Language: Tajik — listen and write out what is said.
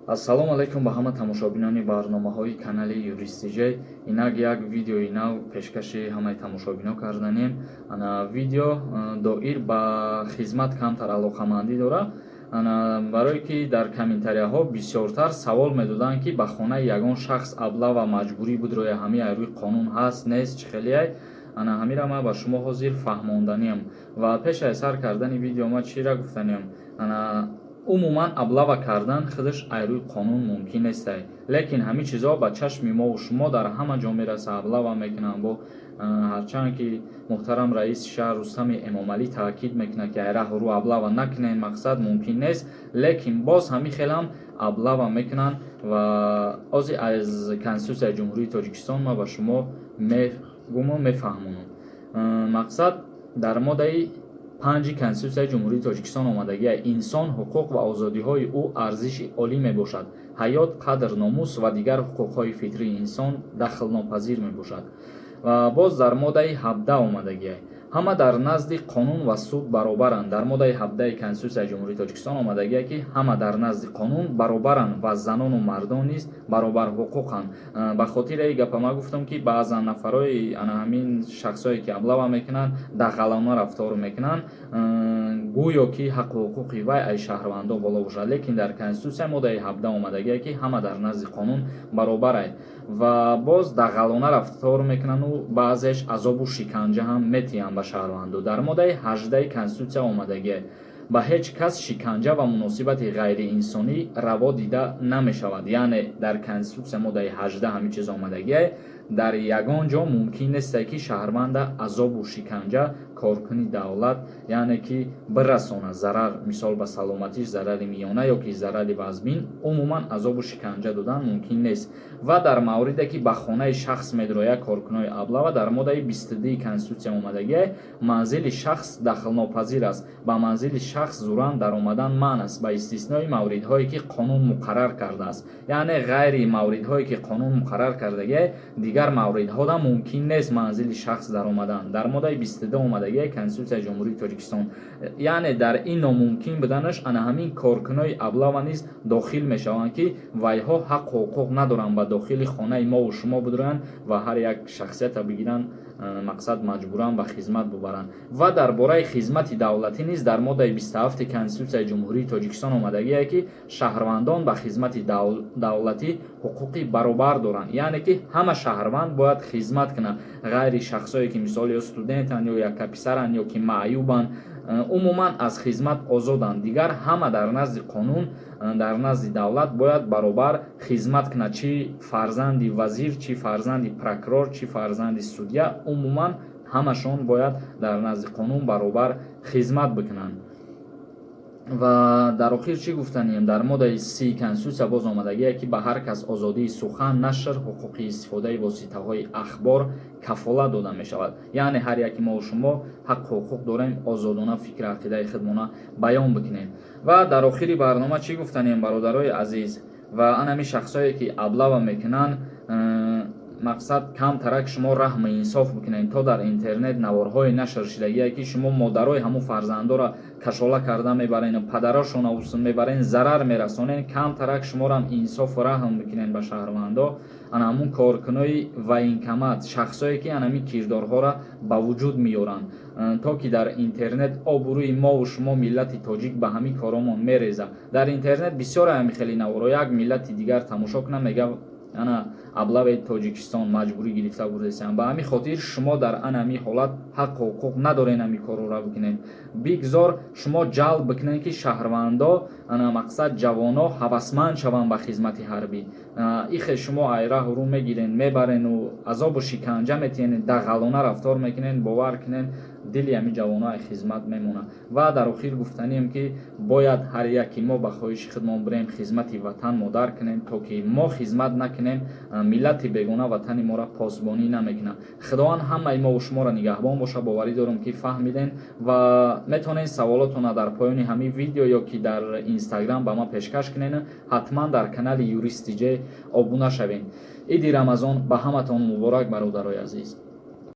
Ассалому алайкум ба ҳама тамошобинони барномаҳои канали Юристи Ҷ. Инак як видеои нав пешкаши ҳамаи тамошобино карданем. Ана видео доир ба хизмат камтар алоқамандӣ дора. Барое ки дар комментарияҳо бисёртар савол медоданд ки ба хонаи ягон шахс абла ва маҷбурӣ буд роя ҳами рӯи қонун ҳаст нест чӣ хелияй. Ҳамира ма ба шумо ҳозир фаҳмонданем ва пеш аз сар кардани видео ма чира гуфтанем. Умуман аблава кардан худаш айрӯи қонун мумкин нестай, лекин ҳамин чизо ба чашми мову шумо дар ҳама ҷо мераса, аблава мекунанд. Бо ҳарчанд ки муҳтарам раиси шаҳр Рустами Эмомалӣ таъкид мекунад ки айраҳру аблава накунед, мақсад мумкин нест, лекин боз ҳамин хелам аблава мекунанд ва ози аз Конститутсияи Ҷумҳурии Тоҷикистон ма ба шумо мефаҳмонам. Мақсад дар моддаи 5 Конститутсияи Ҷумҳурии Тоҷикистон омадагия инсон ҳуқуқ ва озодиҳои ӯ арзиши олӣ мебошад. Ҳаёт, қадр, номус ва дигар ҳуқуқҳои фитрии инсон дахлнопазир мебошад. Ва боз дар моддаи 17 омадагия ҳама дар назди қонун ва суд баробаранд. Дар моддаи 17 Конститутсияи Ҷумҳурии Тоҷикистон омадагия ки ҳама дар назди қонун баробаранд ва занону мардон низ баробар ҳуқуқанд. Ба хотири гапа ма гуфтам ки баъзан нафарои ҳамин шахсое ки аблава мекунанд дағалона рафтор мекунанд, гӯё ки ҳаққу ҳуқуқи вай аз шаҳрвандо боло бошад, лекин дар Конститутсия моддаи 17 омадагия ки ҳама дар назди қонун баробаранд ва боз дағалона рафтор мекунанд ва баъзеш азобу шиканҷа ҳам метиҳанд ба шаҳрвандо. Дар моддаи 18 Конститутсия омадагия ба ҳеҷ кас шиканҷа ва муносибати ғайриинсонӣ раво дида намешавад. Яъне дар Конститутсия моддаи 18 ҳамин чиз омадагия дар ягон ҷо мумкин нест ки шаҳрванда азобу шиканҷа коркуни давлат яъне ки бирасонад зарар, мисол ба саломатиш зарари миёна ё ки зарари вазмин, умуман азобу шиканҷа додан мумкин нест. Ва дар мавриде ки ба хонаи шахс медроя коркунои аблава дар моддаи 22 Конститутсия омадагия манзили шахс дахлнопазир аст. Ба манзили шахс зуран даромадан маън аст ба истиснои мавридҳое ки қонун муқаррар кардааст. Яъне ғайри мавридҳое ки қонун муқаррар кардагия дигар мавридҳода мумкин нест манзили шахс даромадан. Дар моддаи 22 омадагия Конститутсияи Ҷумҳурии Тоҷикистон, яъне дар ин номумкин буданаш ана ҳамин коркунои аблава низ дохил мешаванд ки вайҳо ҳаққу ҳуқуқ надоранд ба дохили хонаи мову шумо бидроянд ва ҳар як шахсията бигиранд, мақсад маҷбуран ба хизмат бубаранд. Ва дар бораи хизмати давлатӣ низ дар моддаи 27 Конститутсияи Ҷумҳурии Тоҷикистон омадагия ки шаҳрвандон ба хизмати давлатӣ ҳуқуқи баробар доранд, яъне ки ҳама шаҳрванд бояд хизмат кунад. ғайри шахсое ки мисол ё студентанд ё яккаписаранд ё ки маъюбанд, умуман аз хизмат озоданд. Дигар ҳама дар назди қонун, дар назди давлат бояд баробар хизмат кунад, чӣ фарзанди вазир, чӣ фарзанди прокурор, чӣ фарзанди судя, умуман ҳамашон бояд дар назди қонун баробар хизмат бикунанд. Ва дар охир чӣ гуфтанем? Дар моддаи 30 Конститутсия боз омадагия ки ба ҳар кас озодии сухан, нашр, ҳуқуқи истифодаи воситаҳои ахбор кафолат дода мешавад. Яъне ҳар яки мо шумо ҳаққу ҳуқуқ дорем озодона фикр ақидаи худмона баён бикунем. Ва дар охири барнома чӣ гуфтанем бародарои азиз? Ва анами шахсое ки аблава мекунанд, мақсад камтарак шумо раҳму инсоф бикунед то дар интернет наворҳои нашр шудагие ки шумо модарои ҳамун фарзандора кашола карда мебарен, падарошона усун мебарен, зарар мерасонен, камтарак шуморам инсофу раҳм бикунед ба шаҳрвандо. ана ҳамун коркунои военкомат, шахсое ки анами кирдорҳоро ба вуҷуд меоранд, то ки дар интернет обрӯи мову шумо миллати тоҷик ба ҳамин коромон мереза. Дар интернет бисёре ҳами хели наворо як миллати дигар тамошо кунад, мега ана аблаве Тоҷикистон маҷбурӣ гирифта бурдесам. Ба ҳамин хотир шумо дар анами ҳолат ҳаққу ҳуқуқ надорен ами корро бикунед. Бигзор шумо ҷалб бикунед ки шаҳрвандо, ана мақсад ҷавоно ҳавасманд шаванд ба хизмати ҳарбӣ. ихе шумо ай раҳрӯ мегирен, мебарену азобу шиканҷа метиҳенед, дағалона рафтор мекунед, бовар кунед дили ҳамин ҷавоно ай хизмат мемонад. Ва дар охир гуфтанем ки бояд ҳар яки мо ба хоҳиши худмон бирем хизмати ватан модар кунем, то ки мо хизмат накунем миллати бегона ватани моро посбонӣ намекунад. Худованд ҳамаи мову шуморо нигаҳбон боша. Боварӣ дорам ки фаҳмиден ва метавонед саволотона дар поёни ҳамин видео ё ки дар Инстаграм ба ман пешкаш кунед. ҳатман дар канали Юристи Ҷ обуна шавед. иди Рамазон ба ҳаматон муборак бародарои азиз.